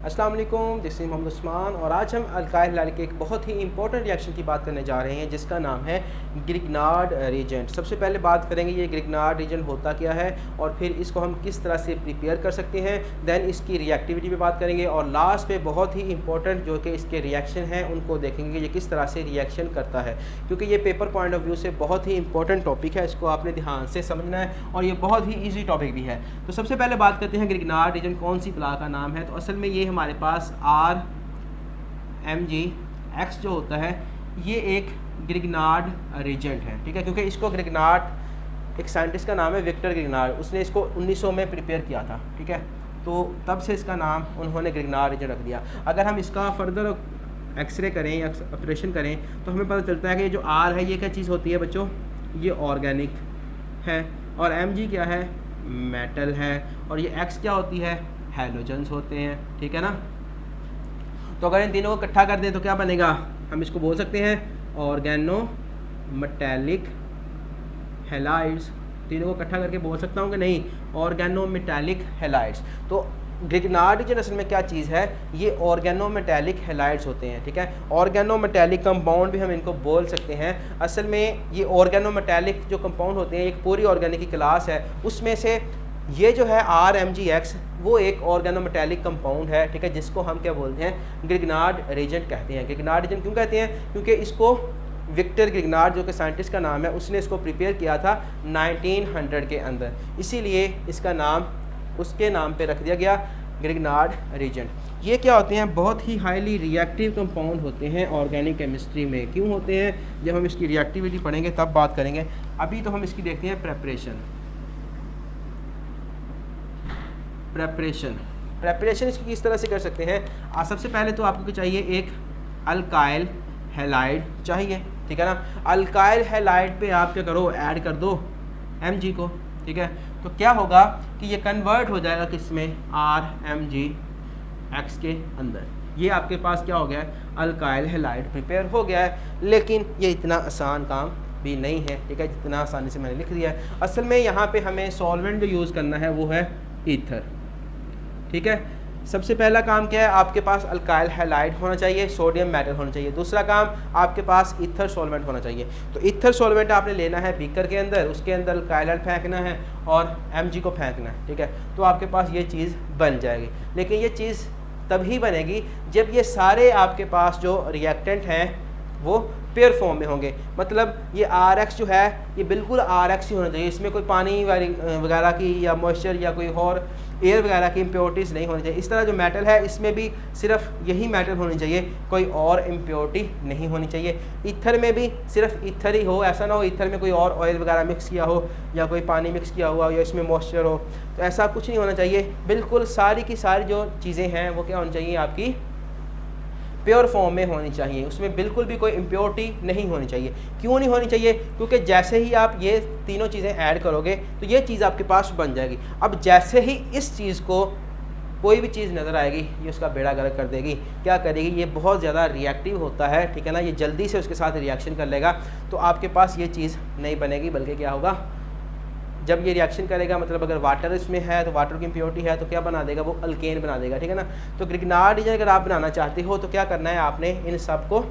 अस्सलाम वालेकुम, this is Mohammad Usman और आज हम अल्काइल हैलाइड के एक बहुत ही इंपॉर्टेंट रिएक्शन की बात करने जा रहे हैं जिसका नाम है ग्रिग्नार्ड रिएजेंट। सबसे पहले बात करेंगे ये ग्रिग्नार्ड रिएजेंट होता क्या है और फिर इसको हम किस तरह से प्रिपेयर कर सकते हैं, देन इसकी रिएक्टिविटी पे बात करेंगे और लास्ट पे बहुत ही इंपॉर्टेंट जो कि इसके रिएक्शन हैं उनको देखेंगे ये किस तरह से रिएक्शन करता है, क्योंकि ये पेपर पॉइंट ऑफ व्यू से बहुत ही इंपॉर्टेंट टॉपिक है। इसको आपने ध्यान से समझना है और ये बहुत ही ईजी टॉपिक भी है। तो सबसे पहले बात करते हैं ग्रिग्नार्ड रिएजेंट कौन सी बला का नाम है। तो असल में ये हमारे पास RMgX जो होता है ये एक ग्रिग्नार्ड रिएजेंट है, ठीक है, क्योंकि इसको ग्रिग्नार्ड एक साइंटिस्ट का नाम है विक्टर ग्रिग्नार्ड, उसने इसको 1900 में प्रिपेयर किया था, ठीक है, तो तब से इसका नाम उन्होंने ग्रिग्नार्ड रिएजेंट रख दिया। अगर हम इसका फर्दर एक्सरे करें या ऑपरेशन करें तो हमें पता चलता है कि जो R है ये क्या चीज़ होती है बच्चों, ये ऑर्गेनिक है और Mg क्या है, मेटल है, और ये X क्या होती है, हैलोजेंस होते हैं, ठीक है ना। तो अगर इन तीनों को इकट्ठा कर दें तो क्या बनेगा, हम इसको बोल सकते हैं ऑर्गेनो मेटेलिक हैलाइड्स। तीनों को इकट्ठा करके बोल सकता हूँ कि नहीं, ऑर्गेनो मेटेलिक हैलाइड्स। तो ग्रिग्नार्ड रिएजेंट असल में क्या चीज़ है, ये ऑर्गेनो मेटेलिक हैलाइड्स होते हैं, ठीक है। ऑर्गेनो मेटेलिक कंपाउंड भी हम इनको बोल सकते हैं। असल में ये ऑर्गेनो मेटेलिक जो कंपाउंड होते हैं एक पूरी ऑर्गेनिक की क्लास है, उसमें से ये जो है RMgX वो एक ऑर्गेनोमेटेलिक कंपाउंड है, ठीक है, जिसको हम क्या बोलते हैं, ग्रिग्नार्ड रिएजेंट कहते हैं। ग्रिग्नार्ड रिएजेंट क्यों कहते हैं, क्योंकि इसको विक्टर ग्रिग्नार्ड जो कि साइंटिस्ट का नाम है उसने इसको प्रिपेयर किया था 1900 के अंदर, इसीलिए इसका नाम उसके नाम पे रख दिया गया ग्रिग्नार्ड रिएजेंट। ये क्या होते हैं, बहुत ही हाईली रिएक्टिव कंपाउंड होते हैं ऑर्गेनिक केमिस्ट्री में। क्यों होते हैं, जब हम इसकी रिएक्टिविटी पढ़ेंगे तब बात करेंगे। अभी तो हम इसकी देखते हैं प्रेपरेशन इसकी किस तरह से कर सकते हैं। सबसे पहले तो आपको चाहिए एक अल्काइल हैलाइड चाहिए, ठीक है ना। अल्काइल हैलाइड पे आप क्या करो, ऐड कर दो Mg को, ठीक है। तो क्या होगा कि ये कन्वर्ट हो जाएगा किस में, RMgX के अंदर। ये आपके पास क्या हो गया है, अल्काइल हैलाइड प्रिपेयर हो गया है। लेकिन ये इतना आसान काम भी नहीं है, ठीक है, जितना आसानी से मैंने लिख दिया है। असल में यहाँ पे हमें सॉल्वेंट जो यूज़ करना है वो है ईथर, ठीक है। सबसे पहला काम क्या है, आपके पास अल्काइल हैलाइड होना चाहिए, सोडियम मेटल होना चाहिए। दूसरा काम आपके पास ईथर सॉल्वेंट होना चाहिए। तो ईथर सॉल्वेंट आपने लेना है बीकर के अंदर, उसके अंदर अल्काइल हैलाइड फेंकना है और Mg को फेंकना है, ठीक है। तो आपके पास ये चीज़ बन जाएगी। लेकिन ये चीज़ तभी बनेगी जब ये सारे आपके पास जो रिएक्टेंट हैं वो पेयर फॉर्म में होंगे। मतलब ये RX जो है ये बिल्कुल RX ही होना चाहिए, इसमें कोई पानी वगैरह की या मॉइस्चर या कोई और एयर वगैरह की इम्प्योरिटीज़ नहीं होनी चाहिए। इस तरह जो मेटल है इसमें भी सिर्फ यही मेटल होनी चाहिए, कोई और इम्प्योरिटी नहीं होनी चाहिए। ईथर में भी सिर्फ ईथर ही हो, ऐसा ना हो ईथर में कोई और ऑयल वगैरह मिक्स किया हो या कोई पानी मिक्स किया हुआ या इसमें मॉइस्चर हो, तो ऐसा कुछ नहीं होना चाहिए। बिल्कुल सारी की सारी जो चीज़ें हैं वो क्या होनी चाहिए, आपकी प्योर फॉर्म में होनी चाहिए, उसमें बिल्कुल भी कोई इम्प्योरिटी नहीं होनी चाहिए। क्यों नहीं होनी चाहिए, क्योंकि जैसे ही आप ये तीनों चीज़ें ऐड करोगे तो ये चीज़ आपके पास बन जाएगी। अब जैसे ही इस चीज़ को कोई भी चीज़ नज़र आएगी ये उसका बेड़ा गर्क कर देगी। क्या करेगी, ये बहुत ज़्यादा रिएक्टिव होता है, ठीक है ना, ये जल्दी से उसके साथ रिएक्शन कर लेगा। तो आपके पास ये चीज़ नहीं बनेगी, बल्कि क्या होगा, जब ये रिएक्शन करेगा, मतलब अगर वाटर इसमें है तो वाटर की इम्प्योरिटी है तो क्या बना देगा, वो अल्केन बना देगा, ठीक है ना। तो ग्रिग्नार्ड रिएजेंट अगर आप बनाना चाहते हो तो क्या करना है, आपने इन सब को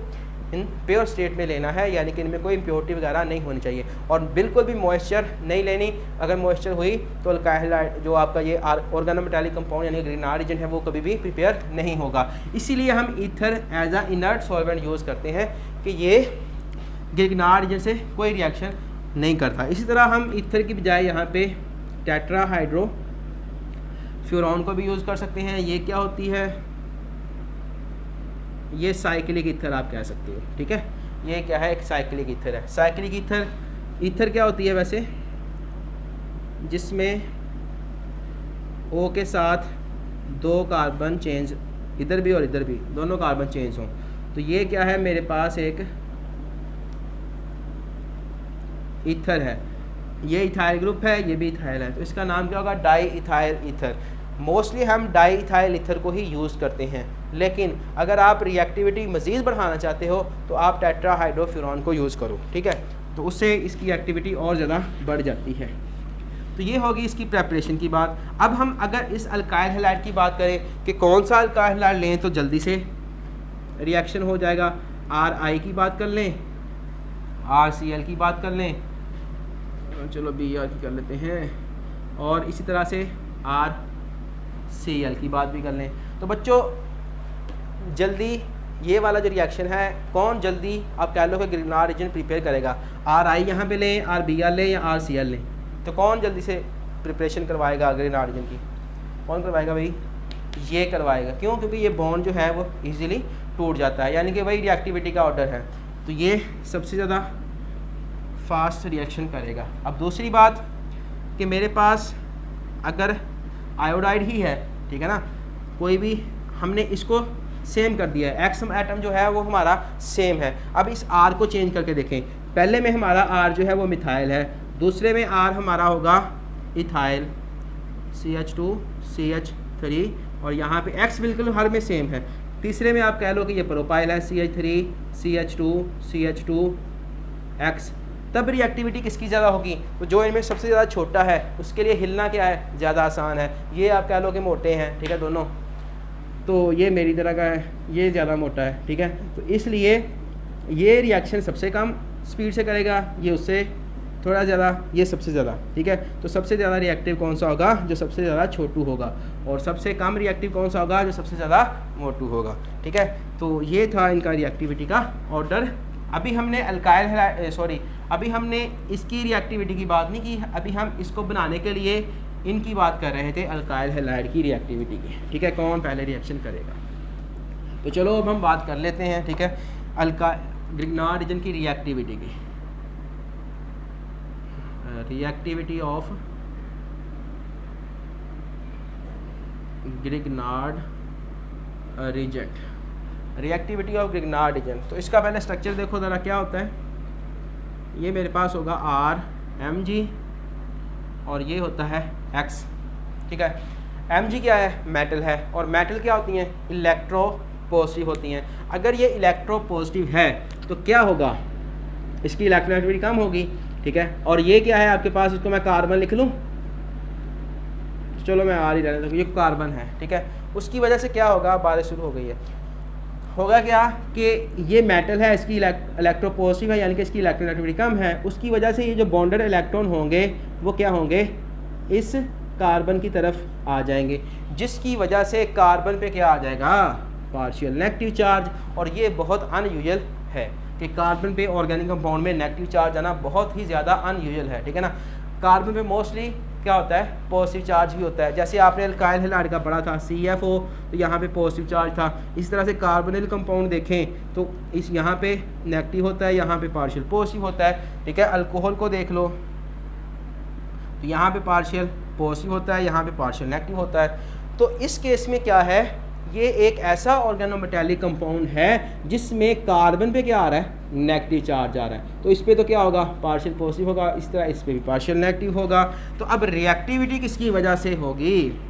इन प्योर स्टेट में लेना है, यानी कि इनमें कोई इम्प्योरिटी वगैरह नहीं होनी चाहिए और बिल्कुल भी मॉइस्चर नहीं लेनी। अगर मॉइस्चर हुई तो अल्काइल हैलाइड जो आपका ये ऑर्गेनोमेटेलिक कंपाउंड यानी ग्रिग्नार्ड रिएजेंट है वो कभी भी प्रिपेयर नहीं होगा। इसीलिए हम ether as a inert solvent use करते हैं कि ये ग्रिग्नार्ड रिएजेंट से कोई रिएक्शन नहीं करता। इसी तरह हम ईथर की बजाय यहाँ पे टेट्राहाइड्रो फ्यूरॉन को भी यूज़ कर सकते हैं। ये क्या होती है, ये साइक्लिक ईथर आप कह सकते हो, ठीक है। ये क्या है, एक साइक्लिक ईथर है। साइक्लिक ईथर क्या होती है वैसे, जिसमें O के साथ 2 कार्बन चेंज, इधर भी और इधर भी दोनों कार्बन चेंज हों। तो ये क्या है, मेरे पास एक ईथर है, ये इथाइल ग्रुप है, ये भी इथाइल है, तो इसका नाम क्या होगा, डाई इथाइल ईथर। मोस्टली हम डाई इथाइल ईथर को ही यूज़ करते हैं, लेकिन अगर आप रिएक्टिविटी मज़ीद बढ़ाना चाहते हो तो आप टेट्राहाइड्रोफ्यूरॉन को यूज़ करो, ठीक है, तो उससे इसकी एक्टिविटी और ज़्यादा बढ़ जाती है। तो ये होगी इसकी प्रेपरेशन की बात। अब हम अगर इस अल्काइल हैलाइड की बात करें कि कौन सा अल्काइल हैलाइड लें तो जल्दी से रिएक्शन हो जाएगा, RI की बात कर लें, RCl की बात कर लें, चलो BR की कर लेते हैं, और इसी तरह से RCl की बात भी कर लें। तो बच्चों जल्दी ये वाला जो रिएक्शन है कौन जल्दी आप कह लो कि ग्रिग्नार्ड रीजन प्रिपेयर करेगा, RI यहाँ पे लें, RBr लें या RCl लें, तो कौन जल्दी से प्रिपरेशन करवाएगा ग्रिग्नार्ड रीजन की? कौन करवाएगा भाई? ये करवाएगा। क्यों? क्योंकि ये बॉन्ड जो है वो इजीली टूट जाता है, यानी कि वही रिएक्टिविटी का ऑर्डर है, तो ये सबसे ज़्यादा फास्ट रिएक्शन करेगा। अब दूसरी बात कि मेरे पास अगर आयोडाइड ही है, ठीक है ना, कोई भी हमने इसको सेम कर दिया है, एक्स एटम जो है वो हमारा सेम है। अब इस R को चेंज करके देखें, पहले में हमारा R जो है वो मिथाइल है, दूसरे में R हमारा होगा इथाइल CH2CH3, और यहाँ पे X बिल्कुल हर में सेम है। तीसरे में आप कह लो कि ये प्रोपाइल है CH3CH2CH2X। तब रिएक्टिविटी किसकी ज़्यादा होगी? तो जो इनमें सबसे ज़्यादा छोटा है उसके लिए हिलना क्या है, ज़्यादा आसान है। ये आप कह लो कि मोटे हैं, ठीक है दोनों, तो ये मेरी तरह का है, ये ज़्यादा मोटा है, ठीक है, तो इसलिए ये रिएक्शन सबसे कम स्पीड से करेगा, ये उससे थोड़ा ज़्यादा, ये सबसे ज़्यादा, ठीक है। तो सबसे ज़्यादा रिएक्टिव कौन सा होगा? जो सबसे ज़्यादा छोटू होगा, और सबसे कम रिएक्टिव कौन सा होगा? जो सबसे ज़्यादा मोटू होगा, ठीक है। तो ये था इनका रिएक्टिविटी का ऑर्डर। अभी हमने अभी हमने इसकी रिएक्टिविटी की बात नहीं की, अभी हम इसको बनाने के लिए इनकी बात कर रहे थे, अल्काइल हैलाइड की रिएक्टिविटी की, ठीक है, कौन पहले रिएक्शन करेगा। तो चलो अब हम बात कर लेते हैं, ठीक है, ग्रिग्नार्ड रीजन की रिएक्टिविटी की। Reactivity of Grignard reason, reactivity of Grignard reason. तो इसका पहले स्ट्रक्चर देखो ज़रा क्या होता है। ये मेरे पास होगा RMg और ये होता है X, ठीक है। Mg क्या है? मेटल है, और मेटल क्या होती हैं? इलेक्ट्रो पॉजिटिव होती हैं। अगर ये इलेक्ट्रो पॉजिटिव है तो क्या होगा? इसकी इलेक्ट्रोनेगेटिविटी कम होगी, ठीक है। और ये क्या है आपके पास? इसको मैं कार्बन लिख लूँ, चलो मैं R ही रहने दूँ, ये कार्बन है, ठीक है। उसकी वजह से क्या होगा? बारिश शुरू हो गई है। होगा क्या कि ये मेटल है, इसकी इलेक्ट्रो पॉजिटिव है, यानी कि इसकी इलेक्ट्रोनेगेटिविटी कम है, उसकी वजह से ये जो बॉन्डेड इलेक्ट्रॉन होंगे वो क्या होंगे? इस कार्बन की तरफ आ जाएंगे, जिसकी वजह से कार्बन पे क्या आ जाएगा? Partial negative charge. और ये बहुत अनयूजुअल है कि कार्बन पे ऑर्गेनिक कंपाउंड में नेगेटिव चार्ज आना बहुत ही ज़्यादा अनयूजुअल है, ठीक है ना। कार्बन पे मोस्टली क्या होता है? पॉजिटिव चार्ज ही होता है। जैसे आपने अल्काइल हैलाइड का पढ़ा था CFO, तो यहाँ पे पॉजिटिव चार्ज था। इस तरह से कार्बोनिल कंपाउंड देखें तो इस यहाँ पे नेगेटिव होता है, यहाँ पे पार्शियल पॉजिटिव होता है, ठीक है। अल्कोहल को देख लो तो यहाँ पे पार्शियल पॉजिटिव होता है, यहाँ पे पार्शियल नेगेटिव होता है। तो इस केस में क्या है? ये एक ऐसा ऑर्गेनोमेटेलिक कंपाउंड है जिसमें कार्बन पे क्या आ रहा है? नेगेटिव चार्ज आ रहा है। तो इस पे तो क्या होगा? पार्शियल पॉजिटिव होगा, इस तरह इस पे भी पार्शियल नेगेटिव होगा। तो अब रिएक्टिविटी किसकी वजह से होगी?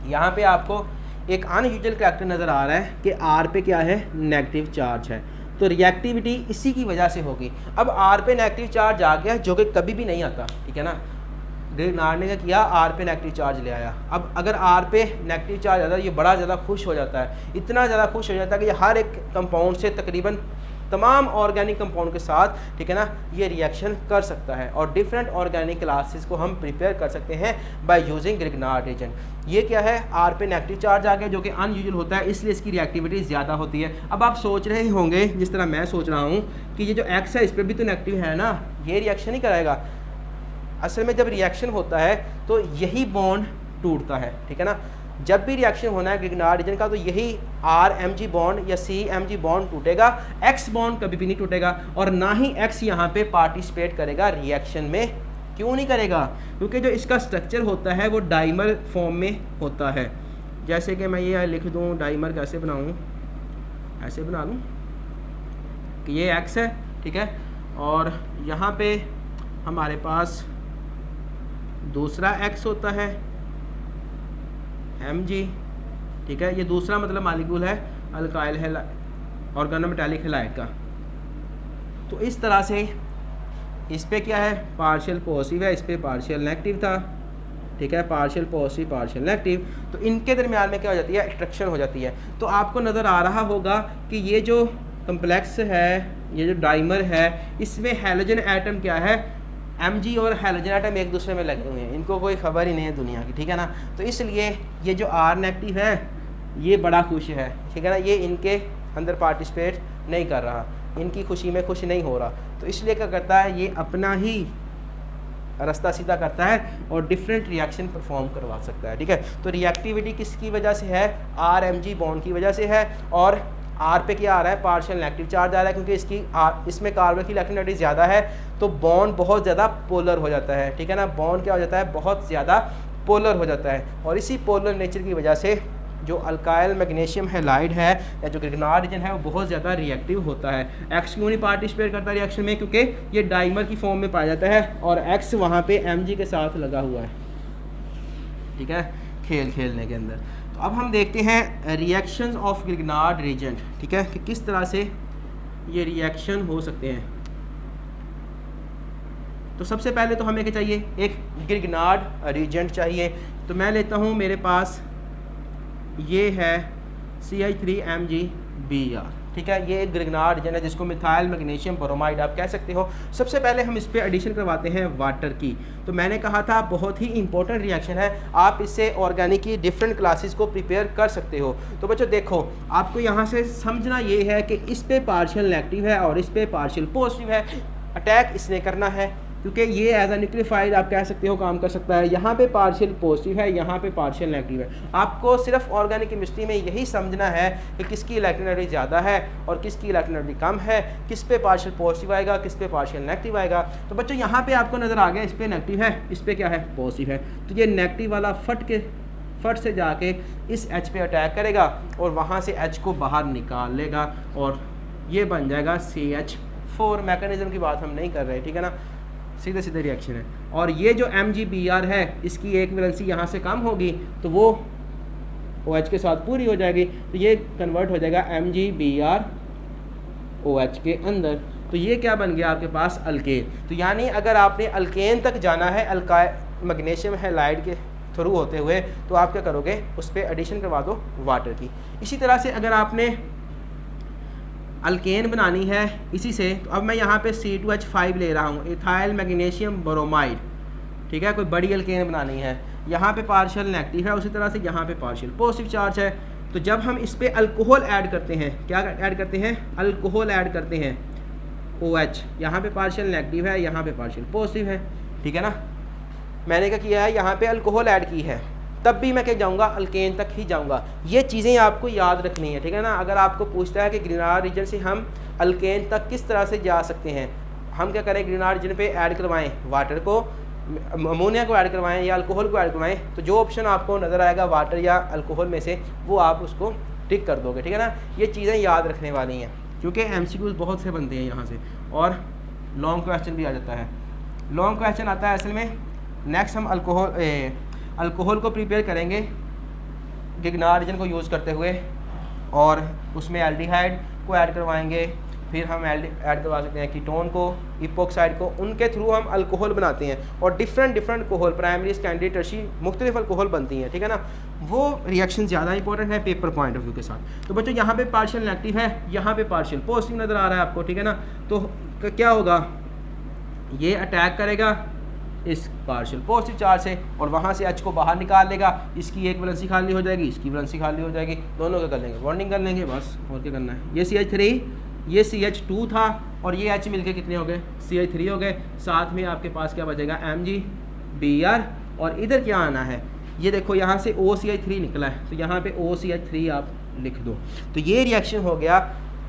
यहाँ पे आपको एक अनयूजुअल कैरेक्टर नज़र आ रहा है कि R पे क्या है? नेगेटिव चार्ज है, तो रिएक्टिविटी इसी की वजह से होगी। अब R पे नेगेटिव चार्ज आ गया, जो कि कभी भी नहीं आता, ठीक है ना। ग्रिग्नार्ड ने क्या किया? R पे नेगेटिव चार्ज ले आया। अब अगर R पे नेगेटिव चार्ज आता है, ये बड़ा ज़्यादा खुश हो जाता है, इतना ज़्यादा खुश हो जाता है कि ये हर एक कंपाउंड से, तकरीबन तमाम ऑर्गेनिक कंपाउंड के साथ, ठीक है ना, ये रिएक्शन कर सकता है। और डिफरेंट ऑर्गेनिक क्लासेस को हम प्रिपेयर कर सकते हैं बाय यूजिंग ग्रिग्नार्ड रीजन। ये क्या है? R पे नेगेटिव चार्ज आ गया, जो कि अनयूजुअल होता है, इसलिए इसकी रिएक्टिविटी ज़्यादा होती है। अब आप सोच रहे होंगे, जिस तरह मैं सोच रहा हूँ, कि ये जो X है इस पर भी तो नेगेटिव है ना, ये रिएक्शन ही कराएगा। असल में जब रिएक्शन होता है तो यही बॉन्ड टूटता है, ठीक है ना। जब भी रिएक्शन होना है ग्रिग्नार्ड रीजन का, तो यही RMg बॉन्ड या CMg बॉन्ड टूटेगा, X बॉन्ड कभी भी नहीं टूटेगा, और ना ही X यहाँ पे पार्टिसिपेट करेगा रिएक्शन में। क्यों नहीं करेगा? क्योंकि जो इसका स्ट्रक्चर होता है वो डाइमर फॉर्म में होता है। जैसे कि मैं ये लिख दूँ, डाइमर कैसे बनाऊँ? ऐसे बना लूँ कि ये X है, ठीक है, और यहाँ पे हमारे पास दूसरा X होता है Mg, ठीक है। ये दूसरा मतलब मालिक्यूल है अल्काइल हैलाइड, ऑर्गेनोमेटेलिक हैलाइड का। तो इस तरह से इस पे क्या है पार्शियल पॉजिटिव है, इस पे पार्शियल नेगेटिव था, ठीक है, पार्शियल पॉजिटिव पार्शियल नेगेटिव, तो इनके दरमियान में क्या हो जाती है अट्रैक्शन हो जाती है। तो आपको नज़र आ रहा होगा कि ये जो कम्प्लेक्स है, ये जो डाइमर है, इसमें हैलोजन एटम क्या है Mg और हैलोजन एटम एक दूसरे में लगे हुए हैं, इनको कोई खबर ही नहीं है दुनिया की, ठीक है ना। तो इसलिए ये जो R नेगेटिव है ये बड़ा खुश है, ठीक है ना, ये इनके अंदर पार्टिसिपेट नहीं कर रहा, इनकी खुशी में खुश नहीं हो रहा, तो इसलिए क्या करता है ये अपना ही रास्ता सीधा करता है और डिफरेंट रिएक्शन परफॉर्म करवा सकता है, ठीक है। तो रिएक्टिविटी किसकी वजह से है, RMg बॉन्ड की वजह से है, और R पे क्या आ रहा है पार्शियल नेगेटिव चार्ज आ रहा है, क्योंकि इसमें कार्बन की इलेक्ट्रोनेगेटिविटी ज़्यादा है, तो बॉन्ड बहुत ज़्यादा पोलर हो जाता है, ठीक है ना, बॉन्ड क्या हो जाता है बहुत ज़्यादा पोलर हो जाता है, और इसी पोलर नेचर की वजह से जो अल्काइल मैग्नीशियम हैलाइड है या जो ग्रिग्नार्ड रीजन है वो बहुत ज़्यादा रिएक्टिव होता है। एक्स क्यों नहीं पार्टिसिपेट करता रिएक्शन में, क्योंकि ये डाइमर की फॉर्म में पाया जाता है और एक्स वहाँ पे Mg के साथ लगा हुआ है, ठीक है, खेलने के अंदर। तो अब हम देखते हैं रिएक्शंस ऑफ ग्रिग्नार्ड रीजेंट, ठीक है, कि किस तरह से ये रिएक्शन हो सकते हैं। तो सबसे पहले तो हमें क्या चाहिए, एक ग्रिग्नार्ड रीजेंट चाहिए। तो मैं लेता हूँ, मेरे पास ये है CH3MgBr, ठीक है, ये एक ग्रिग्नार्ड रीजन है जिसको मिथाइल मैग्नीशियम ब्रोमाइड आप कह सकते हो। सबसे पहले हम इस पे एडिशन करवाते हैं वाटर की। तो मैंने कहा था बहुत ही इंपॉर्टेंट रिएक्शन है, आप इससे ऑर्गेनिक की डिफरेंट क्लासेस को प्रिपेयर कर सकते हो। तो बच्चों देखो, आपको यहाँ से समझना ये है कि इस पे पार्शियल नेगेटिव है और इस पे पार्शियल पॉजिटिव है, अटैक इसने करना है, क्योंकि ये एज अ न्यूक्लियोफाइल आप कह सकते हो काम कर सकता है। यहाँ पे पार्शियल पॉजिटिव है, यहाँ पे पार्शियल नेगेटिव है। आपको सिर्फ ऑर्गेनिक केमिस्ट्री में यही समझना है कि किसकी इलेक्ट्रोनेगेटिविटी ज़्यादा है और किसकी इलेक्ट्रोनेगेटिविटी कम है, किस पे पार्शियल पॉजिटिव आएगा, किस पे पार्शियल नेगेटिव आएगा। तो बच्चों यहाँ पे आपको नज़र आ गया इस पे नेगेटिव है, इस पे क्या है पॉजिटिव है, तो ये नेगेटिव वाला फट से जाके इस H पे अटैक करेगा और वहाँ से H को बाहर निकाल लेगा और ये बन जाएगा CH4। मैकेनिज्म की बात हम नहीं कर रहे, ठीक है ना, सीधे सीधे रिएक्शन है। और ये जो MgBr है इसकी एक वैलेंसी यहाँ से कम होगी तो वो OH के साथ पूरी हो जाएगी, तो ये कन्वर्ट हो जाएगा MgBr OH के अंदर। तो ये क्या बन गया आपके पास अल्केन। तो यानी अगर आपने अल्केन तक जाना है अल्काइल मैग्नीशियम हैलाइड के थ्रू होते हुए, तो आप क्या करोगे, उस पर एडिशन करवा दो वाटर की। इसी तरह से अगर आपने अल्केन बनानी है इसी से, तो अब मैं यहाँ पे C2H5 ले रहा हूँ, इथाइल मैग्नीशियम ब्रोमाइड, ठीक है, कोई बड़ी अल्केन बनानी है। यहाँ पे पार्शियल नेगेटिव है, उसी तरह से यहाँ पे पार्शियल पॉजिटिव चार्ज है। तो जब हम इस पे अल्कोहल ऐड करते हैं, क्या ऐड करते हैं, अल्कोहल ऐड करते हैं, OH, यहाँ पे पार्शियल नेगेटिव है, यहाँ पे पार्शियल पॉजिटिव है, ठीक है ना। मैंने क्या किया है, यहाँ पे अल्कोहल ऐड की है, तब भी मैं क्या जाऊँगा, अल्केन तक ही जाऊँगा। ये चीज़ें आपको याद रखनी है, ठीक है ना। अगर आपको पूछता है कि ग्रिग्नार्ड रीजन से हम अल्केन तक किस तरह से जा सकते हैं, हम क्या करें, ग्रिग्नार्ड रीजन पे ऐड करवाएं वाटर को, अमोनिया को ऐड करवाएं या अल्कोहल को ऐड करवाएं, तो जो ऑप्शन आपको नज़र आएगा वाटर या अल्कोहल में से, वो आप उसको टिक कर दोगे, ठीक है ना। ये चीज़ें याद रखने वाली हैं, क्योंकि MCQs बहुत से बनते हैं यहाँ से, और लॉन्ग क्वेश्चन भी आ जाता है। लॉन्ग क्वेश्चन आता है असल में। नेक्स्ट हम अल्कोहल को प्रिपेयर करेंगे ग्रिग्नार्ड रीजन को यूज़ करते हुए, और उसमें एल्डिहाइड को ऐड करवाएंगे, फिर हम ऐड करवा सकते हैं कीटोन को, इपोक्साइड को, उनके थ्रू हम अल्कोहल बनाते हैं। और डिफरेंट कोहल, प्राइमरी, सेकेंडरी, टर्शियरी, मुख्तलिफ अल्कोहल बनती हैं, ठीक है ना। वो रिएक्शन ज़्यादा इंपॉर्टेंट है पेपर पॉइंट ऑफ व्यू के साथ। तो बच्चों यहाँ पे पार्शियल नेगेटिव है, यहाँ पे पार्शियल पॉजिटिव नज़र आ रहा है आपको, ठीक है ना। तो क्या होगा, ये अटैक करेगा इस पार्शियल पॉजिटिव चार्ज से और वहाँ से H को बाहर निकाल लेगा, इसकी एक वैलेंसी खाली हो जाएगी, इसकी वैलेंसी खाली हो जाएगी, दोनों का कर लेंगे, बॉन्डिंग कर लेंगे, बस और क्या करना है। ये CH3, ये CH2 था और ये H मिलके कितने हो गए, CH3 हो गए। साथ में आपके पास क्या बचेगा, MgBr, और इधर क्या आना है, ये देखो यहाँ से OCH3 निकला है, तो यहाँ पे OCH3 आप लिख दो। तो ये रिएक्शन हो गया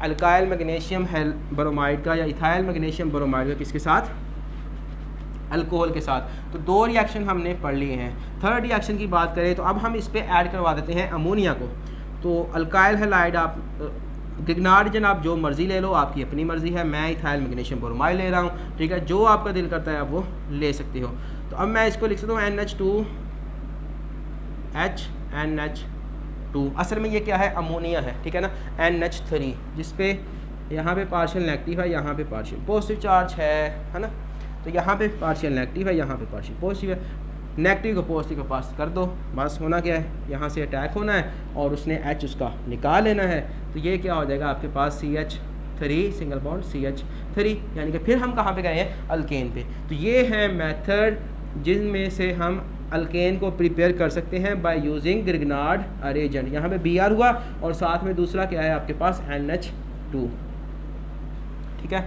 अल्काइल मैग्नीशियम ब्रोमाइड का या इथाइल मैग्नीशियम ब्रोमाइड का, किसके साथ, अल्कोहल के साथ। तो दो रिएक्शन हमने पढ़ लिए हैं। थर्ड रिएक्शन की बात करें तो अब हम इस पे ऐड करवा देते हैं अमोनिया को। तो अल्काइल हैलाइड, आप ग्रिग्नार्ड रीजन आप जो मर्ज़ी ले लो, आपकी अपनी मर्ज़ी है, मैं इथाइल मैग्नीशियम ब्रोमाइड ले रहा हूँ, ठीक है, जो आपका दिल करता है आप वो ले सकते हो। तो अब मैं इसको लिख सकता हूँ NH2, असल में ये क्या है, अमोनिया है, ठीक है ना, NH3, जिस पे यहाँ पे पार्शियल नेगेटिव है, यहाँ पे पार्शियल पॉजिटिव चार्ज है ना। तो यहाँ पे पार्शियल नेगेटिव है, यहाँ पे पार्शियल पॉजिटिव है, नेगेटिव को पॉजिटिव के पास कर दो, बस होना क्या है, यहाँ से अटैक होना है और उसने एच उसका निकाल लेना है। तो ये क्या हो जाएगा आपके पास CH3 सिंगल बॉन्ड CH3, यानी कि फिर हम कहाँ पे गए हैं, अल्केन पे। तो ये है मेथड जिनमें से हम अल्केन को प्रिपेयर कर सकते हैं बाय यूजिंग ग्रिग्नार्ड अरेजेंट। यहाँ पे Br हुआ और साथ में दूसरा क्या है आपके पास NH2, ठीक है।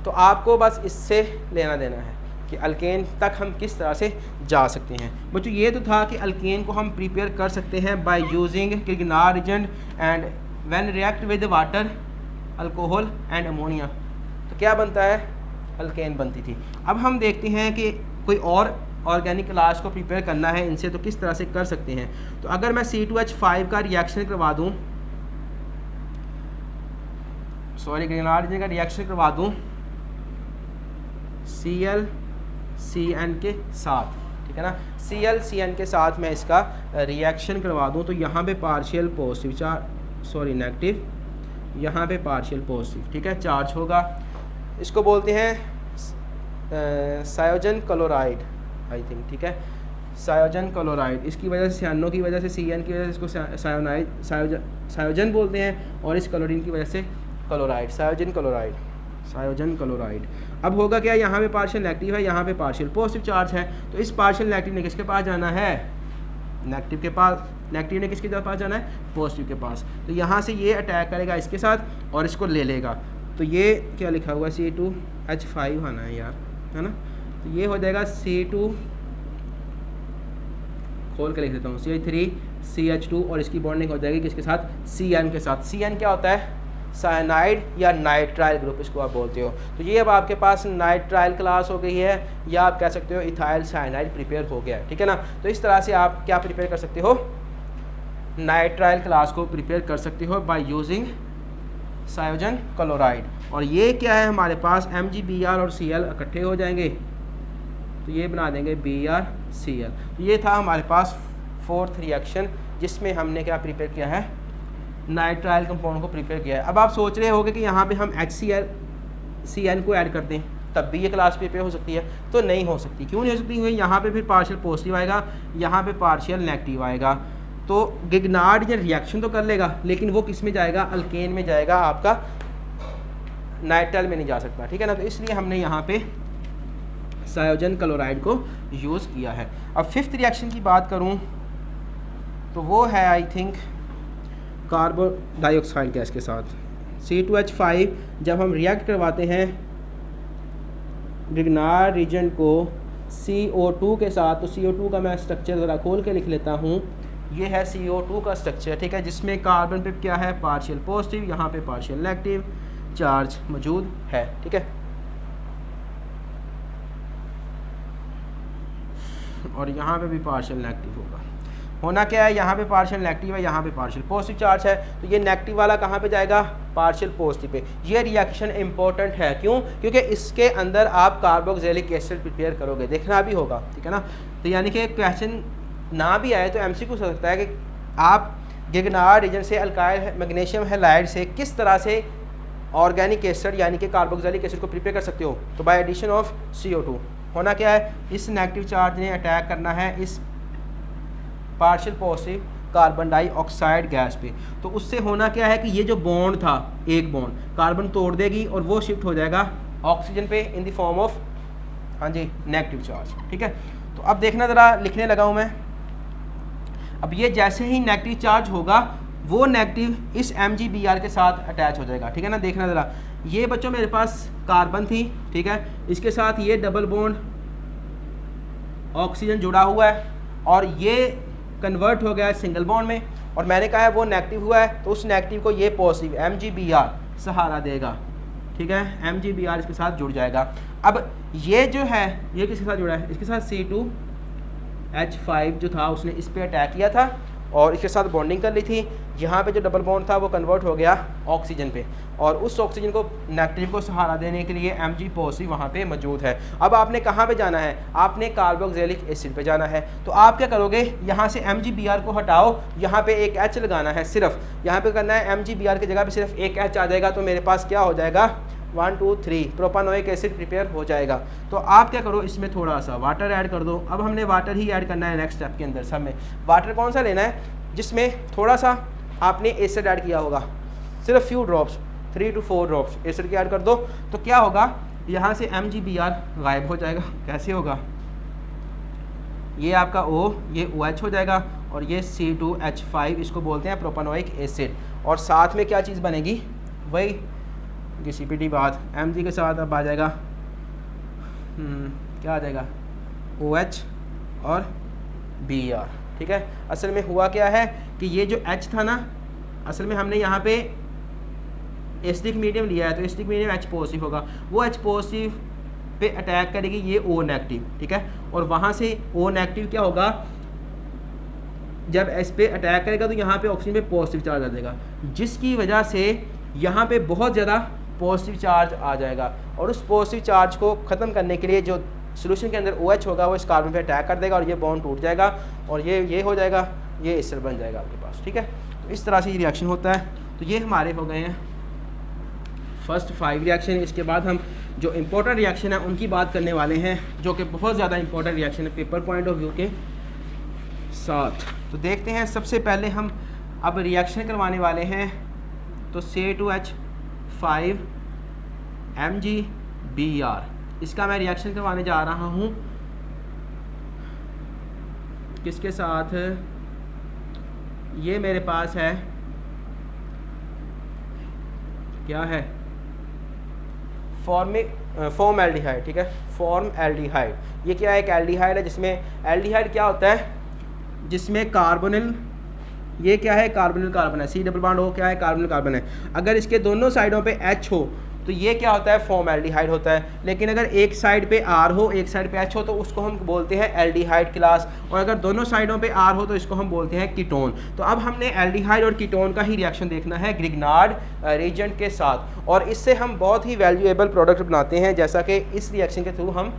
तो आपको बस इससे लेना देना है कि अल्केन तक हम किस तरह से जा सकते हैं। बच्चों ये तो था कि अल्केन को हम प्रिपेयर कर सकते हैं by using Grignard agent and when react with water alcohol and ammonia, तो क्या बनता है, अल्केन बनती थी। अब हम देखते हैं कि कोई और ऑर्गेनिक क्लास को प्रिपेयर करना है इनसे तो किस तरह से कर सकते हैं। तो अगर मैं C2H5 का रिएक्शन करवा दूँ, ग्रिग्नार्ड एजेंट का रिएक्शन करवा दूँ ClCN के साथ, ठीक है ना, ClCN के साथ मैं इसका रिएक्शन करवा दूं, तो यहाँ पे पार्शियल पॉजिटिव नेगेटिव, यहाँ पे पार्शियल पॉजिटिव, ठीक है, चार्ज होगा। इसको बोलते हैं सायोजन क्लोराइड, आई थिंक, ठीक है, सायोजन क्लोराइड। इसकी वजह से सियानो की वजह से CN की वजह से इसको सायोजन बोलते हैं, और इस क्लोरीन की वजह से क्लोराइड, सायोजन क्लोराइड। अब होगा क्या, यहाँ पे पार्शियल नेगेटिव है, यहाँ पे पार्शियल पॉजिटिव चार्ज है, तो इस पार्शियल नेगेटिव ने किसके पास जाना है, नेगेटिव के पास, नेगेटिव ने किसके पास जाना है, पॉजिटिव के पास। तो यहाँ से ये अटैक करेगा इसके साथ और इसको ले लेगा। तो ये क्या लिखा हुआ है, C2H5 आना है यार, है ना। तो ये हो जाएगा C2, खोल के लिख देता हूँ, CH3CH2 और इसकी बॉन्डिंग हो जाएगी किसके साथ, CN के साथ। CN क्या होता है, साइनाइड या नाइट्राइल ग्रुप इसको आप बोलते हो। तो ये अब आपके पास नाइट्राइल क्लास हो गई है, या आप कह सकते हो इथाइल साइनाइड प्रिपेयर हो गया है, ठीक है ना। तो इस तरह से आप क्या प्रिपेयर कर सकते हो, नाइट्राइल क्लास को प्रिपेयर कर सकते हो बाय यूजिंग सायोजन क्लोराइड। और ये क्या है हमारे पास, MgBr और Cl इकट्ठे हो जाएंगे, तो ये बना देंगे BrCl। तो ये था हमारे पास फोर्थ रिएक्शन जिसमें हमने क्या प्रिपेयर किया है, नाइट्राइल कंपाउंड को प्रिपेयर किया है। अब आप सोच रहे होंगे कि यहाँ पे हम HCl को ऐड कर दें तब भी ये क्लास प्रिपेयर हो सकती है, तो नहीं हो सकती। क्यों नहीं हो सकती, हुई यहाँ पे फिर पार्शियल पॉजिटिव आएगा, यहाँ पे पार्शियल नेगेटिव आएगा। तो ग्रिग्नार्ड ये रिएक्शन तो कर लेगा, लेकिन वो किस में जाएगा, अल्केन में जाएगा, आपका नाइट्राइल में नहीं जा सकता, ठीक है ना। तो इसलिए हमने यहाँ पे सायोजन क्लोराइड को यूज़ किया है। अब फिफ्थ रिएक्शन की बात करूँ तो वो है I think carbon dioxide gas के साथ C2H5। जब हम रिएक्ट करवाते हैं ग्रिग्नार्ड रिएजेंट को CO2 के साथ, तो CO2 का मैं स्ट्रक्चर ज़रा खोल के लिख लेता हूँ। ये है CO2 का स्ट्रक्चर, ठीक है, जिसमें कार्बन पे क्या है, पार्शियल पॉजिटिव, यहाँ पे पार्शियल नेगेटिव चार्ज मौजूद है, ठीक है। और यहाँ पे भी पार्शियल नेगेटिव होगा। होना क्या है, यहाँ पे पार्शियल नेगेटिव है, यहाँ पे पार्शियल पॉजिटिव चार्ज है, तो ये नेगेटिव वाला कहाँ पे जाएगा, पार्शियल पॉजिटिव पे। ये रिएक्शन इंपॉर्टेंट है, क्यों, क्योंकि इसके अंदर आप कार्बोक्सिलिक एसिड प्रिपेयर करोगे, देखना भी होगा, ठीक है ना। तो यानी कि क्वेश्चन ना भी आए तो MCQ हो सकता है कि आप ग्रिग्नार्ड रीजन से अल्काइल मैग्नीशियम हैलाइड से किस तरह से ऑर्गेनिक एसिड यानी कि कार्बोक्सिलिक एसिड को प्रिपेयर कर सकते हो, तो बाय एडिशन ऑफ CO2। होना क्या है, इस नेगेटिव चार्ज ने अटैक करना है इस partial positive carbon dioxide gas पे। तो उससे होना क्या है कि ये जो बॉन्ड था, एक बॉन्ड कार्बन तोड़ देगी और वो शिफ्ट हो जाएगा ऑक्सीजन पे इन द फॉर्म ऑफ, हाँ जी, नेगेटिव चार्ज, ठीक है। तो अब देखना ज़रा, लिखने लगा हूँ मैं। अब ये जैसे ही नेगेटिव चार्ज होगा वो नेगेटिव इस MgBr के साथ अटैच हो जाएगा, ठीक है ना। देखना ज़रा, ये बच्चों मेरे पास कार्बन थी, ठीक है, इसके साथ ये डबल बॉन्ड ऑक्सीजन जुड़ा हुआ है और ये कन्वर्ट हो गया है सिंगल बॉन्ड में, और मैंने कहा है वो नेगेटिव हुआ है, तो उस नेगेटिव को ये पॉजिटिव MgBr सहारा देगा, ठीक है, MgBr इसके साथ जुड़ जाएगा। अब ये जो है, ये किसके साथ जुड़ा है, इसके साथ C2H5 जो था उसने इस पर अटैक किया था और इसके साथ बॉन्डिंग कर ली थी। यहाँ पे जो डबल बॉन्ड था वो कन्वर्ट हो गया ऑक्सीजन पे, और उस ऑक्सीजन को नेगेटिव को सहारा देने के लिए Mg पॉजिटिव वहाँ पे मौजूद है। अब आपने कहाँ पे जाना है, आपने कार्बोक्सिलिक एसिड पे जाना है। तो आप क्या करोगे, यहाँ से MgBr को हटाओ, यहाँ पे एक H लगाना है, सिर्फ यहाँ पे करना है MgBr की जगह पे सिर्फ एक H आ जाएगा, तो मेरे पास क्या हो जाएगा, 1 2 3 प्रोपानोइक एसिड प्रिपेयर हो जाएगा। तो आप क्या करो, इसमें थोड़ा सा वाटर ऐड कर दो। अब हमने वाटर ही ऐड करना है नेक्स्ट स्टेप के अंदर। सब में वाटर कौन सा लेना है, जिसमें थोड़ा सा आपने एसिड ऐड किया होगा, सिर्फ few drops, 3 to 4 drops acid के ऐड कर दो। तो क्या होगा, यहाँ से MgBr गायब हो जाएगा। कैसे होगा, ये आपका O, ये OH हो जाएगा और ये C2H5, इसको बोलते हैं प्रोपानोइक एसिड। और साथ में क्या चीज़ बनेगी, वही CPD बात, Mg के साथ अब आ जाएगा क्या आ जाएगा, OH और Br। ठीक है, असल में हुआ क्या है कि ये जो H था ना, असल में हमने यहाँ पे एसिडिक मीडियम लिया है, तो एसिडिक मीडियम H पॉजिटिव होगा, वो H पॉजिटिव पे अटैक करेगी ये O नेगेटिव। ठीक है, और वहाँ से O नेगेटिव क्या होगा, जब इस पे अटैक करेगा तो यहाँ पे ऑक्सीजन पे पॉजिटिव चार्ज आ जाएगा, जिसकी वजह से यहाँ पे बहुत ज़्यादा पॉजिटिव चार्ज आ जाएगा। और उस पॉजिटिव चार्ज को ख़त्म करने के लिए जो सोल्यूशन के अंदर OH होगा वो इस कार्बन पे अटैक कर देगा और ये बॉन्ड टूट जाएगा और ये हो जाएगा, ये एस्टर बन जाएगा आपके पास। ठीक है, तो इस तरह से ये रिएक्शन होता है। तो ये हमारे हो गए हैं फर्स्ट 5 रिएक्शन। इसके बाद हम जो इम्पोर्टेंट रिएक्शन है उनकी बात करने वाले हैं, जो कि बहुत ज़्यादा इंपॉर्टेंट रिएक्शन है पेपर पॉइंट ऑफ व्यू के साथ। तो देखते हैं, सबसे पहले हम अब रिएक्शन करवाने वाले हैं। तो C2H5 MgBr, इसका मैं रिएक्शन करवाने जा रहा हूँ किसके साथ, ये मेरे पास है, क्या है, फॉर्मएल्डिहाइड। ठीक है, फॉर्मएल्डिहाइड, ये क्या है, एक एल्डिहाइड है, जिसमें एल्डिहाइड क्या होता है, जिसमें कार्बोनिल, ये क्या है, कार्बोनिल कार्बन है, C डबल बॉन्ड O क्या है, कार्बोनिल कार्बन है। अगर इसके दोनों साइडों पे H हो तो ये क्या होता है, फॉर्मएल्डिहाइड होता है। लेकिन अगर एक साइड पे R हो, एक साइड पे H हो, तो उसको हम बोलते हैं एल्डिहाइड क्लास। और अगर दोनों साइडों पे R हो तो इसको हम बोलते हैं कीटोन। तो अब हमने एल्डिहाइड और कीटोन का ही रिएक्शन देखना है ग्रिग्नार्ड रिएजेंट के साथ, और इससे हम बहुत ही वैल्यूएबल प्रोडक्ट बनाते हैं। जैसा कि इस रिएक्शन के थ्रू हम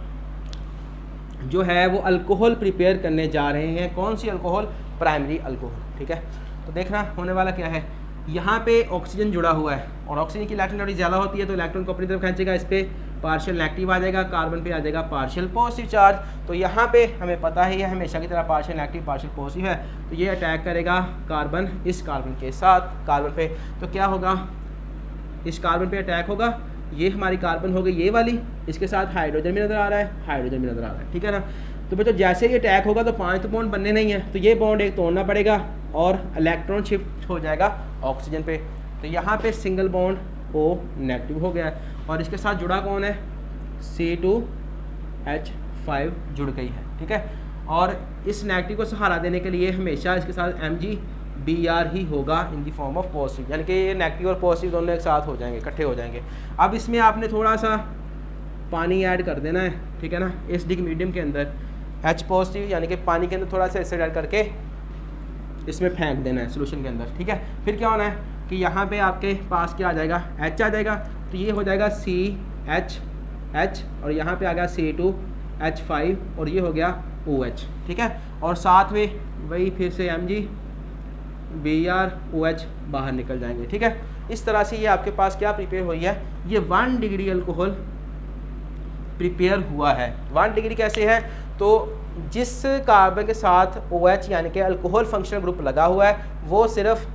जो है वो अल्कोहल प्रिपेयर करने जा रहे हैं। कौन सी अल्कोहल, प्राइमरी अल्कोहल। ठीक है, तो देखना होने वाला क्या है, यहाँ पे ऑक्सीजन जुड़ा हुआ है और ऑक्सीजन की इलेक्ट्रॉन थोड़ी ज़्यादा होती है, तो इलेक्ट्रॉन को अपनी तरफ खींचेगा, इस पर पार्शियल नेगेटिव आ जाएगा, कार्बन पे आ जाएगा पार्शियल पॉजिटिव चार्ज। तो यहाँ पे हमें पता ही है हमेशा की तरह पार्शियल नेगेटिव पार्शियल पॉजिटिव है, तो ये अटैक करेगा कार्बन, इस कार्बन के साथ कार्बन पे। तो क्या होगा, इस कार्बन पे अटैक होगा, ये हमारी कार्बन हो गई ये वाली, इसके साथ हाइड्रोजन भी नज़र आ रहा है, हाइड्रोजन भी नज़र आ रहा है। ठीक है ना, तो बच्चों जैसे ये अटैक होगा तो 5 तो बॉन्ड बनने नहीं है, तो ये बॉन्ड एक तोड़ना पड़ेगा और इलेक्ट्रॉन शिफ्ट हो जाएगा ऑक्सीजन पे। तो यहाँ पे सिंगल बॉन्ड O नेगेटिव हो गया है और इसके साथ जुड़ा कौन है, C2H5 जुड़ गई है। ठीक है, और इस नेगेटिव को सहारा देने के लिए हमेशा इसके साथ MgBr ही होगा इन दी फॉर्म ऑफ पॉजिटिव, यानी कि ये नेगेटिव और पॉजिटिव दोनों एक साथ हो जाएंगे, इकट्ठे हो जाएंगे। अब इसमें आपने थोड़ा सा पानी ऐड कर देना है। ठीक है ना, एसिडिक मीडियम के अंदर H पॉजिटिव यानी कि पानी के अंदर थोड़ा सा एसिड ऐड करके इसमें फेंक देना है सोल्यूशन के अंदर। ठीक है, फिर क्या होना है कि यहाँ पे आपके पास क्या आ जाएगा, H आ जाएगा, तो ये हो जाएगा CH और यहाँ पे आ गया C2H5 और ये हो गया OH। ठीक है, और साथ में वही फिर से MgBr OH बाहर निकल जाएंगे। ठीक है, इस तरह से ये आपके पास क्या प्रिपेयर हुई है, ये 1 डिग्री अल्कोहल प्रिपेयर हुआ है। 1 डिग्री कैसे है, तो जिस कार्बन के साथ OH यानी कि अल्कोहल फंक्शनल ग्रुप लगा हुआ है वो सिर्फ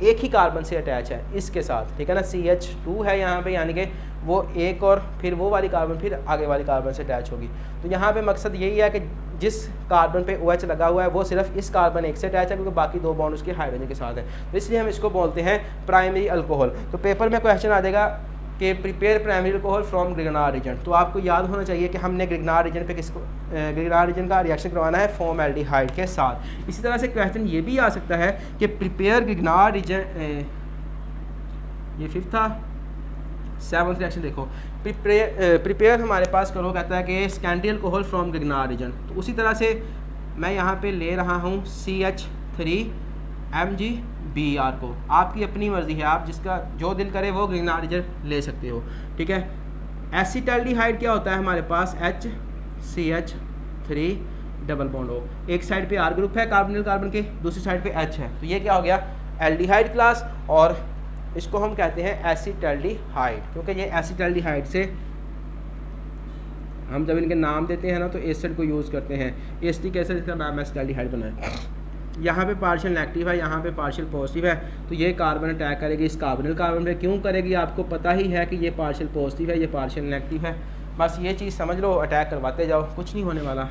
एक ही कार्बन से अटैच है इसके साथ। ठीक है ना, CH2 है यहाँ पे, यानी कि वो एक और फिर वो वाली कार्बन फिर आगे वाली कार्बन से अटैच होगी। तो यहाँ पे मकसद यही है कि जिस कार्बन पे OH लगा हुआ है वो सिर्फ इस कार्बन एक से अटैच है, क्योंकि बाकी 2 बॉन्ड उसके हाइड्रोजन के साथ है, तो इसलिए हम इसको बोलते हैं प्राइमरी अल्कोहल। तो पेपर में क्वेश्चन आ जाएगा कि prepare primary alcohol from Grignard reason, तो आपको याद होना चाहिए कि हमने ग्रिग्नार्ड रीजन पे ग्रिग्नार्ड रीजन का रिएक्शन करवाना है फॉर्मएल्डिहाइड के साथ। इसी तरह से क्वेश्चन ये भी आ सकता है कि प्रिपेयर ग्रिग्नार्ड रीजन, ये 5th था। 7th रिएक्शन देखो, प्रिपेयर हमारे पास करो, कहता है कि Scandi alcohol from Grignard reason. तो उसी तरह से मैं यहाँ पे ले रहा हूँ CH3MgBr को, आपकी अपनी मर्ज़ी है, आप जिसका जो दिल करे वो ग्रिग्नार्ड रीजन ले सकते हो। ठीक है, एसिटाल्डिहाइड क्या होता है हमारे पास, HCH3 डबल बॉन्ड O, एक साइड पे R ग्रुप है कार्बोनिल कार्बन के, दूसरी साइड पे H है, तो ये क्या हो गया एल्डिहाइड क्लास, और इसको हम कहते हैं एसिटाल्डिहाइड, क्योंकि ये एसिटाल्डिहाइड से हम जब इनके नाम देते हैं ना तो एसिड को यूज़ करते हैं, एसिटिक एसिड इसका नाम एसिटाल्डिहाइड बना है। यहाँ पे पार्शियल नेगेटिव है, यहाँ पे पार्शियल पॉजिटिव है, तो ये कार्बन अटैक करेगी इस कार्बोनिल कार्बन पे। क्यों करेगी, आपको पता ही है कि ये पार्शियल पॉजिटिव है, ये पार्शियल नेगेटिव है, बस ये चीज़ समझ लो, अटैक करवाते जाओ, कुछ नहीं होने वाला,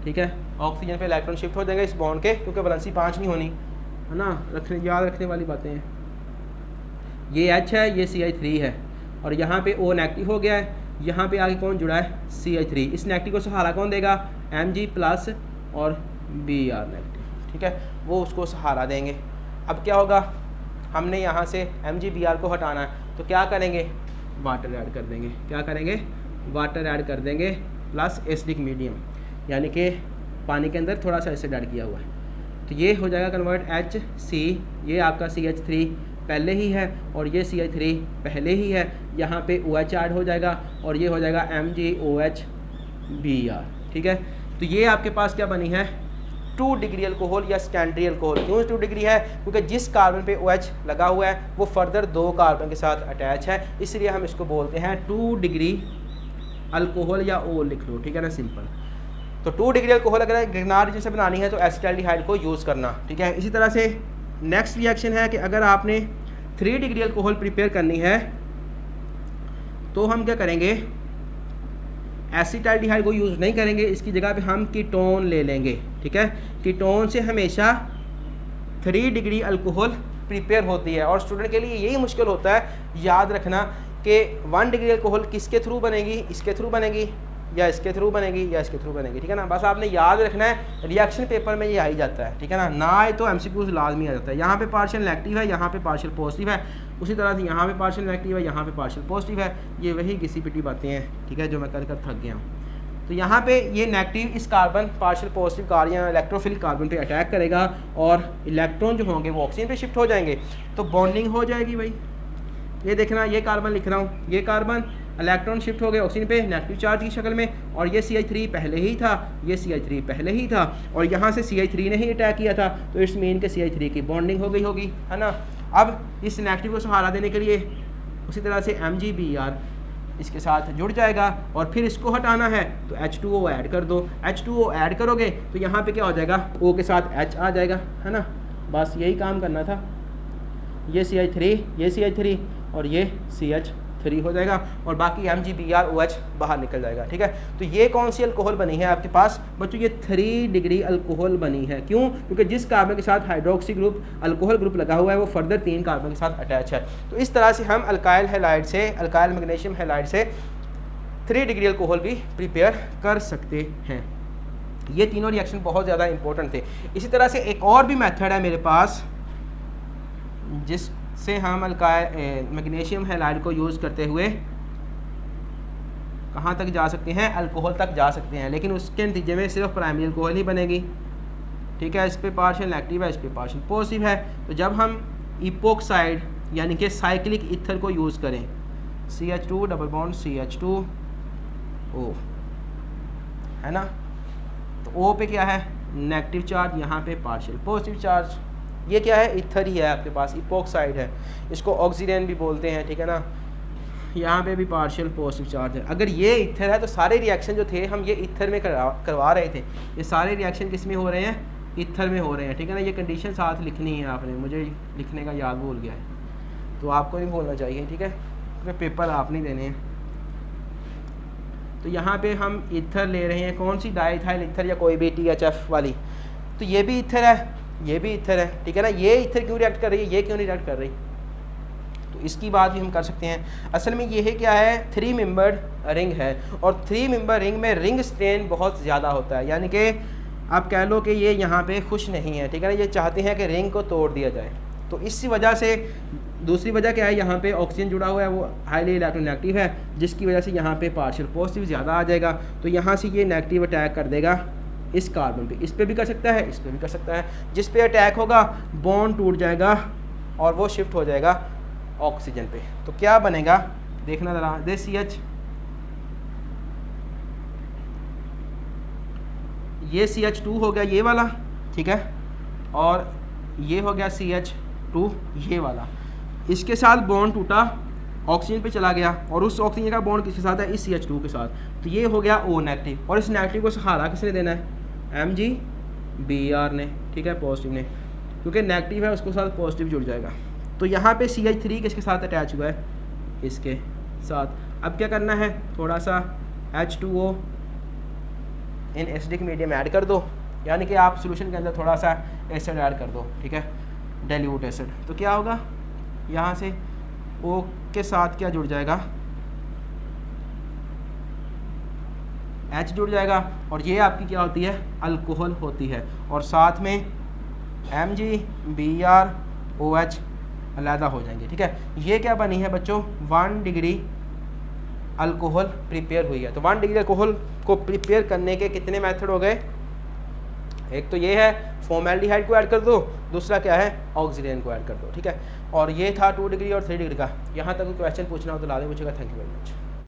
ठीक है। ऑक्सीजन पे इलेक्ट्रॉन शिफ्ट हो जाएंगे इस बॉन्ड के, क्योंकि वैलेंसी 5 नहीं होनी है ना, याद रखने वाली बातें हैं। ये H है, ये CH3 है, और यहाँ पे O नेगेटिव हो गया है, यहाँ पे आगे कौन जुड़ा है, CH3। इस नेगेटिव को सहारा कौन देगा, Mg+ और Br नेगेटिव, ठीक है, वो उसको सहारा देंगे। अब क्या होगा, हमने यहाँ से Mg_Br को हटाना है, तो क्या करेंगे, वाटर ऐड कर देंगे। क्या करेंगे, वाटर ऐड कर देंगे प्लस एसिडिक मीडियम, यानी कि पानी के अंदर थोड़ा सा एसिड ऐड किया हुआ है, तो ये हो जाएगा कन्वर्ट HC, ये आपका CH3 पहले ही है और ये CH3 पहले ही है, यहाँ पे OH ऐड हो जाएगा और ये हो जाएगा MgOH_Br, ठीक है। तो ये आपके पास क्या बनी है, 2 डिग्री अल्कोहल या सेकेंडरी अल्कोहल। क्यों 2 डिग्री है, क्योंकि जिस कार्बन पे OH लगा हुआ है वो फर्दर 2 कार्बन के साथ अटैच है, इसलिए हम इसको बोलते हैं 2 डिग्री अल्कोहल, या O लिख लो, ठीक है ना, सिंपल। तो 2 डिग्री अल्कोहल अगर गिरनार रीजन से बनानी है तो एसिटाल्डिहाइड को यूज़ करना, ठीक है। इसी तरह से नेक्स्ट रिएक्शन है कि अगर आपने 3 डिग्री अल्कोहल प्रिपेयर करनी है तो हम क्या करेंगे, एसिटाल्डिहाइड को यूज़ नहीं करेंगे, इसकी जगह पे हम कीटोन ले लेंगे, ठीक है। कीटोन से हमेशा 3 डिग्री अल्कोहल प्रिपेयर होती है, और स्टूडेंट के लिए यही मुश्किल होता है याद रखना कि 1 डिग्री अल्कोहल किसके थ्रू बनेगी, इसके थ्रू बनेगी या इसके थ्रू बनेगी या इसके थ्रू बनेगी, ठीक है ना। बस आपने याद रखना है, रिएक्शन पेपर में ये आ ही जाता है, ठीक है ना आए तो MCQ लाजमी आ जाता है। यहाँ पे पार्शियल नेगेटिव है, यहाँ पे पार्शियल पॉजिटिव है, उसी तरह से यहाँ पे पार्शियल नेगेटिव है, यहाँ पे पार्शियल पॉजिटिव है, ये वही घिसी पिटी बातें हैं, ठीक है, जो मैं कर थक गया हूँ। तो यहाँ पे ये नेगेटिव इस कार्बन पार्शियल पॉजिटिव कार्बन या इलेक्ट्रोफिलिक कार्बन पे अटैक करेगा और इलेक्ट्रॉन जो होंगे वो ऑक्सीजन पे शिफ्ट हो जाएंगे, तो बॉन्डिंग हो जाएगी भाई। ये देखना, ये कार्बन लिख रहा हूँ, ये कार्बन इलेक्ट्रॉन शिफ्ट हो गए ऑक्सीजन पे नेगेटिव चार्ज की शक्ल में, और ये CH3 पहले ही था, ये CH3 पहले ही था, और यहाँ से CH3 ने ही अटैक किया था, तो इट्स मीन के CH3 की बॉन्डिंग हो गई होगी, है ना। अब इस नेगेटिव को सहारा देने के लिए उसी तरह से Mg_Br इसके साथ जुड़ जाएगा, और फिर इसको हटाना है तो H2O ऐड कर दो। H2O ऐड करोगे तो यहाँ पे क्या हो जाएगा, O के साथ H आ जाएगा, है ना, बस यही काम करना था। ये CH3, ये CH3 और ये CH3 हो जाएगा, और बाकी Mg_Br OH बाहर निकल जाएगा, ठीक है। तो ये कौन सी अल्कोहल बनी है आपके पास बच्चों, ये 3 डिग्री अल्कोहल बनी है। क्यों, क्योंकि जिस कार्बन के साथ हाइड्रोक्सी ग्रुप अल्कोहल ग्रुप लगा हुआ है वो फर्दर 3 कार्बन के साथ अटैच है। तो इस तरह से हम अल्काइल हैलाइड से, अल्काइल मैग्नीशियम हैलाइड से 3 डिग्री अल्कोहल भी प्रिपेयर कर सकते हैं। ये तीनों रिएक्शन बहुत ज़्यादा इंपॉर्टेंट थे। इसी तरह से एक और भी मेथड है मेरे पास जिससे हम अल्काइल मैग्नीशियम हैलाइड को यूज़ करते हुए कहाँ तक जा सकते हैं, अल्कोहल तक जा सकते हैं, लेकिन उसके नतीजे में सिर्फ प्राइमरी अल्कोहल ही बनेगी, ठीक है। इस पे पार्शियल नेगेटिव है, इस पे पार्शियल पॉजिटिव है। तो जब हम इपोक्साइड यानी कि साइक्लिक ईथर को यूज़ करें, CH2 डबल बॉन्ड CH2O, है ना, तो O पे क्या है, नेगेटिव चार्ज, यहाँ पे पार्शियल पॉजिटिव चार्ज। ये क्या है, ईथर ही है आपके पास, इपोक्साइड है, इसको ऑक्सीजन भी बोलते हैं, ठीक है ना। यहाँ पे भी पार्शियल पॉजिटिव चार्ज है। अगर ये ईथर है तो सारे रिएक्शन जो थे हम ये ईथर में करवा रहे थे, ये सारे रिएक्शन किस में हो रहे हैं, ईथर में हो रहे हैं, ठीक है ना। ये कंडीशन साथ लिखनी है आपने, मुझे लिखने का याद भूल गया है, तो आपको नहीं भूलना चाहिए, ठीक है, क्योंकि पेपर आप नहीं देने हैं। तो यहाँ पे हम ईथर ले रहे हैं, कौन सी, डाइथाइल ईथर या कोई भी THF वाली, तो ये भी ईथर है, ये भी ईथर है, ठीक है ना। ये ईथर क्यों रिएक्ट कर रही है, ये क्यों नहीं रिएक्ट कर रही, तो इसकी बात भी हम कर सकते हैं। असल में ये है क्या है, 3 मेंबर्ड रिंग है, और 3 मेंबर रिंग में रिंग स्ट्रेन बहुत ज़्यादा होता है, यानी कि आप कह लो कि ये यहाँ पे खुश नहीं है, ठीक है ना, ये चाहते हैं कि रिंग को तोड़ दिया जाए। तो इसी वजह से, दूसरी वजह क्या है, यहाँ पे ऑक्सीजन जुड़ा हुआ है, वो हाईली इलेक्ट्रोनेगेटिव है, जिसकी वजह से यहाँ पे पार्शियल पॉजिटिव ज़्यादा आ जाएगा, तो यहाँ से ये नेगेटिव अटैक कर देगा इस कार्बन पे, इस पे भी कर सकता है, इस पे भी कर सकता है। जिस पे अटैक होगा बॉन्ड टूट जाएगा और वो शिफ्ट हो जाएगा ऑक्सीजन पे, तो क्या बनेगा देखना ज़रा, दिस CH, ये CH2 हो गया ये वाला, ठीक है, और ये हो गया CH2 ये वाला। इसके साथ बॉन्ड टूटा, ऑक्सीजन पे चला गया, और उस ऑक्सीजन का बॉन्ड किसके साथ है, इस CH2 के साथ, तो ये हो गया O नेगेटिव। और इस नेगेटिव को सहारा किसने देना है, MgBr ने, ठीक है, पॉजिटिव ने, क्योंकि नेगेटिव है उसके साथ पॉजिटिव जुड़ जाएगा। तो यहाँ पे CH3 किसके साथ अटैच हुआ है, इसके साथ। अब क्या करना है, थोड़ा सा H2O in acidic medium add कर दो, यानी कि आप सोल्यूशन के अंदर थोड़ा सा एसिड ऐड कर दो, ठीक है, डाइल्यूट एसिड। तो क्या होगा, यहाँ से O के साथ क्या जुड़ जाएगा, H जुड़ जाएगा, और ये आपकी क्या होती है, अल्कोहल होती है, और साथ में MgBrOH अलहदा हो जाएंगे, ठीक है। ये क्या बनी है बच्चों, 1 डिग्री अल्कोहल प्रिपेयर हुई है। तो 1 डिग्री अल्कोहल को प्रिपेयर करने के कितने मेथड हो गए, एक तो ये है फॉर्मेल्डिहाइड को ऐड कर दो, दूसरा क्या है, ऑक्सीजन को ऐड कर दो, ठीक है। और ये था 2 डिग्री और 3 डिग्री का। यहाँ तक क्वेश्चन पूछना हो तो ला दे पूछेगा। Thank you very much.